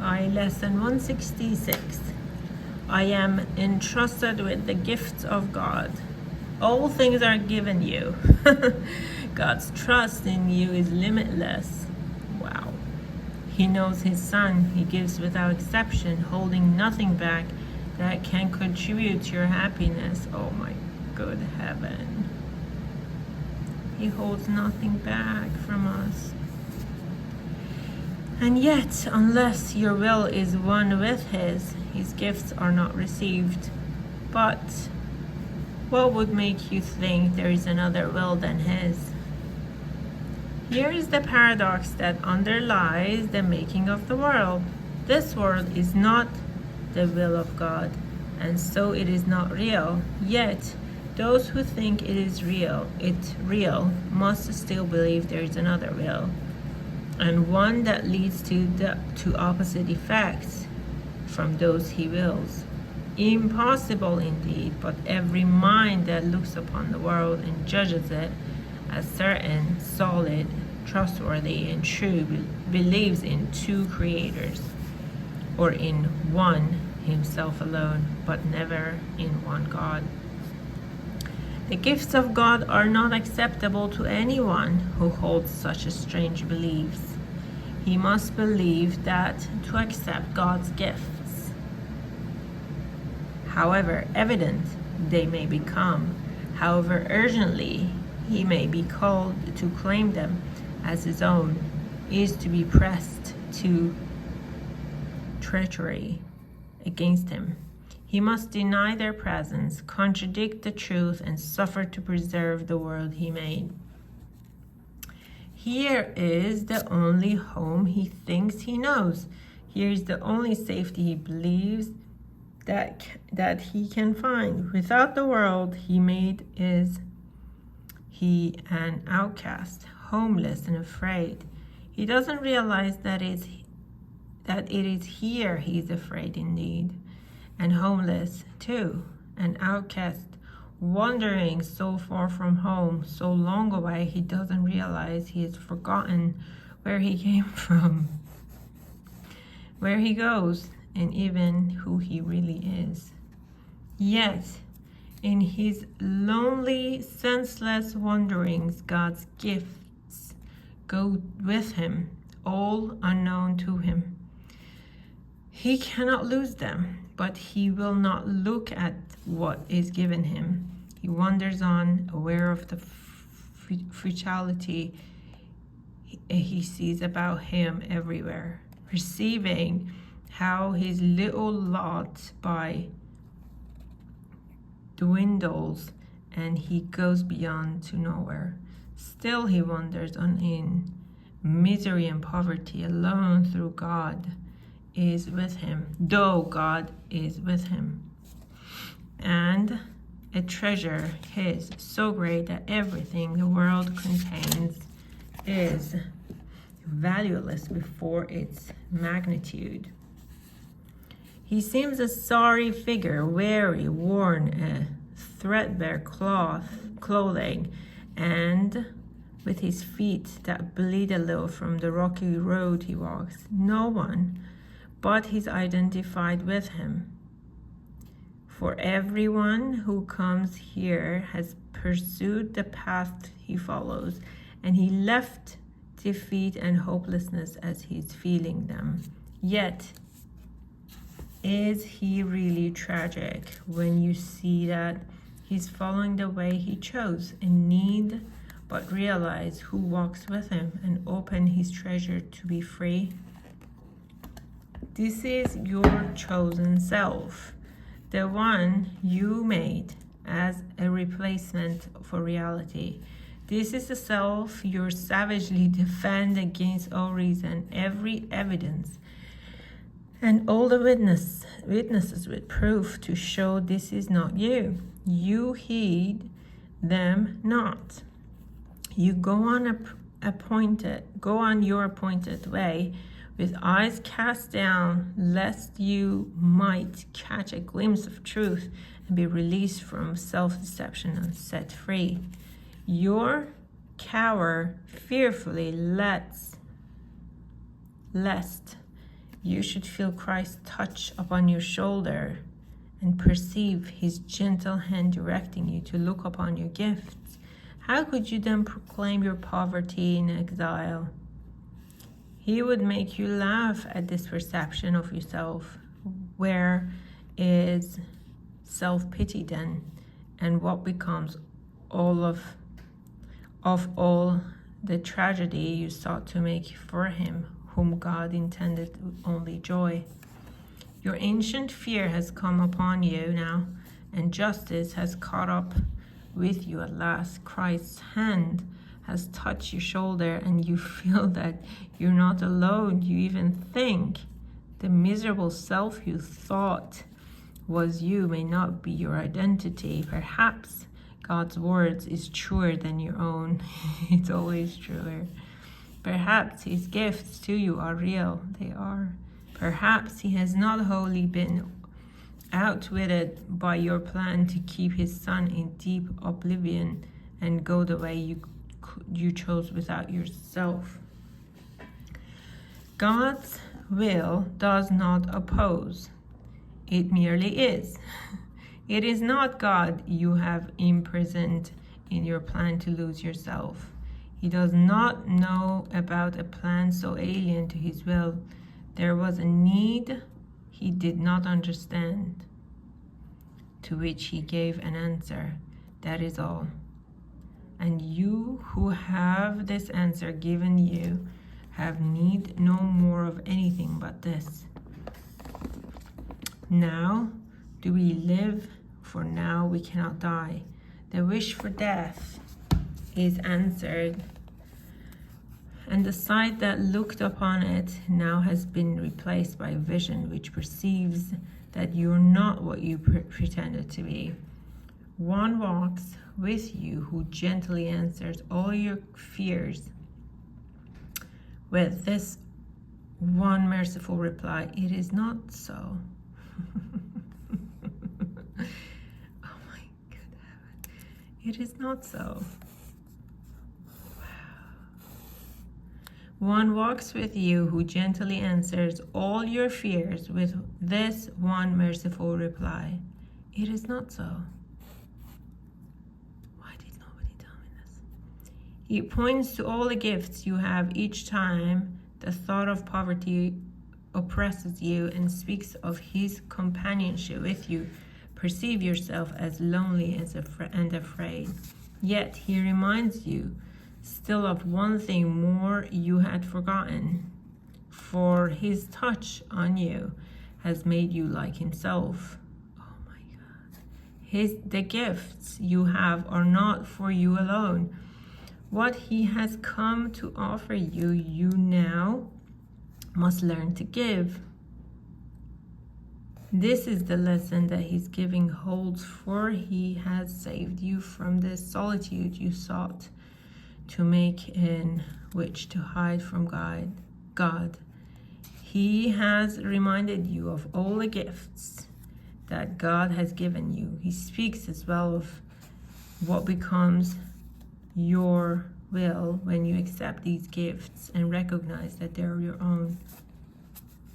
Hi, lesson 166. I am entrusted with the gifts of God. All things are given you. God's trust in you is limitless. Wow. He knows his son. He gives without exception, holding nothing back that can contribute to your happiness. Oh my good heaven. He holds nothing back from us. And yet, unless your will is one with his gifts are not received. But what would make you think there is another will than his? Here is the paradox that underlies the making of the world. This world is not the will of God, and so it is not real. Yet, those who think it is real, must still believe there is another will, and one that leads to opposite effects from those he wills. Impossible indeed, but every mind that looks upon the world and judges it as certain, solid, trustworthy, and true believes in two creators, or in one himself alone, but never in one God. The gifts of God are not acceptable to anyone who holds such strange beliefs. He must believe that to accept God's gifts, however evident they may become, however urgently he may be called to claim them as his own, is to be pressed to treachery against him. He must deny their presence, contradict the truth, and suffer to preserve the world he made. Here is the only home he thinks he knows. Here is the only safety he believes that he can find. Without the world he made is he an outcast, homeless and afraid. He doesn't realize that it is here he is afraid indeed, and homeless too, an outcast, wandering so far from home, so long away he doesn't realize he has forgotten where he came from, where he goes, and even who he really is. Yet, in his lonely, senseless wanderings, God's gifts go with him, all unknown to him. He cannot lose them, but he will not look at what is given him. He wanders on, aware of the futility he sees about him everywhere, perceiving how his little lot by dwindles, and he goes beyond to nowhere. Still he wanders on in misery and poverty, alone through God is with him, though God is with him, and a treasure his so great that everything the world contains is valueless before its magnitude. He seems a sorry figure, weary, worn, a threadbare clothing, and with his feet that bleed a little from the rocky road he walks. No one but he's identified with him. For everyone who comes here has pursued the path he follows, and he left defeat and hopelessness as he's feeling them. Yet, is he really tragic when you see that he's following the way he chose and need but realize who walks with him and open his treasure to be free? This is your chosen self, the one you made as a replacement for reality. This is the self you savagely defend against all reason, every evidence, and all the witnesses with proof to show this is not you. You heed them not. You go on your appointed way, with eyes cast down, lest you might catch a glimpse of truth and be released from self-deception and set free. Your cower fearfully lest You should feel Christ's touch upon your shoulder and perceive his gentle hand directing you to look upon your gifts. How could you then proclaim your poverty in exile? He would make you laugh at this perception of yourself. Where is self-pity then? And what becomes of all the tragedy you sought to make for him, whom God intended only joy? Your ancient fear has come upon you now, and justice has caught up with you at last. Christ's hand has touched your shoulder, and you feel that you're not alone. You even think the miserable self you thought was you may not be your identity. Perhaps God's words is truer than your own. It's always truer. Perhaps his gifts to you are real. They are. Perhaps he has not wholly been outwitted by your plan to keep his son in deep oblivion and go the way you chose without yourself. God's will does not oppose. It merely is. It is not God you have imprisoned in your plan to lose yourself. He does not know about a plan so alien to his will. There was a need he did not understand, to which he gave an answer. That is all. And you who have this answer given you have need no more of anything but this. Now do we live, for now we cannot die. The wish for death is answered, and the sight that looked upon it now has been replaced by a vision which perceives that you're not what you pretended to be. One walks with you who gently answers all your fears with this one merciful reply: it is not so. Oh my good heaven. It is not so. One walks with you who gently answers all your fears with this one merciful reply: it is not so. Why did nobody tell me this? He points to all the gifts you have each time the thought of poverty oppresses you, and speaks of his companionship with you. Perceive yourself as lonely and afraid. Yet he reminds you still of one thing more you had forgotten, for his touch on you has made you like himself. Oh my God. The gifts you have are not for you alone. What he has come to offer you, you now must learn to give. This is the lesson that his giving holds, for he has saved you from the solitude you sought to make in which to hide from God. He has reminded you of all the gifts that God has given you. He speaks as well of what becomes your will when you accept these gifts and recognize that they're your own.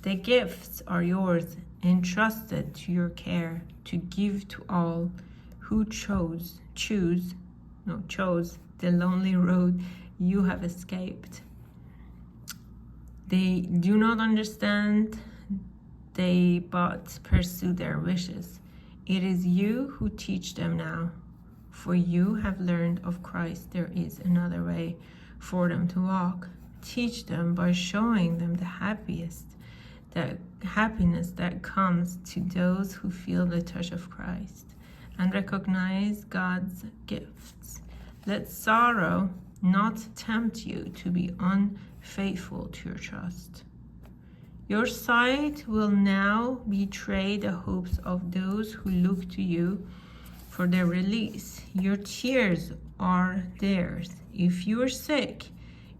The gifts are yours, entrusted to your care to give to all who chose the lonely road you have escaped. They do not understand, they but pursue their wishes. It is you who teach them now, for you have learned of Christ there is another way for them to walk. Teach them by showing them the happiness that comes to those who feel the touch of Christ and recognize God's gifts. Let sorrow not tempt you to be unfaithful to your trust. Your sight will now betray the hopes of those who look to you for their release. Your tears are theirs. If you are sick,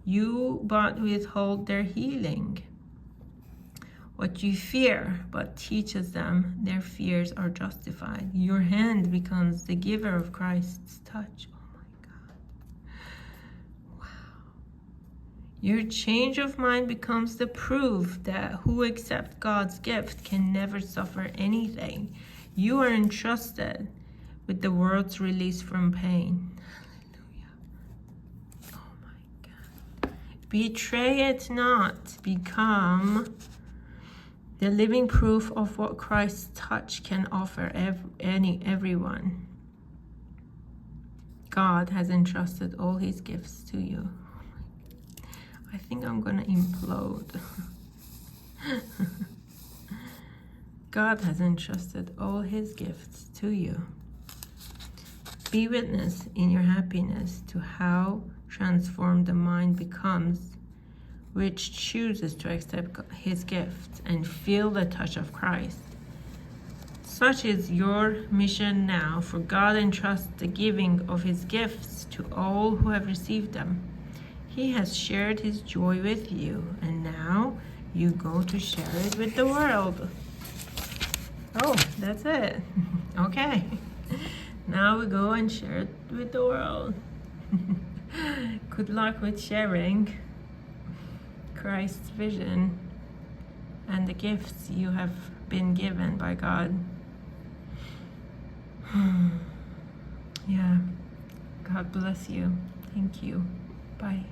you but withhold their healing. What you fear but teaches them their fears are justified. Your hand becomes the giver of Christ's touch. Oh my God. Wow. Your change of mind becomes the proof that who accepts God's gift can never suffer anything. You are entrusted with the world's release from pain. Hallelujah. Oh my God. Betray it not. Become the living proof of what Christ's touch can offer everyone. God has entrusted all his gifts to you. I think I'm gonna implode. God has entrusted all his gifts to you. Be witness in your happiness to how transformed the mind becomes, which chooses to accept his gift and feel the touch of Christ. Such is your mission now, for God entrusts the giving of his gifts to all who have received them. He has shared his joy with you, and now you go to share it with the world. Oh, that's it. Okay. Now we go and share it with the world. Good luck with sharing Christ's vision and the gifts you have been given by God. Yeah. God bless you. Thank you. Bye.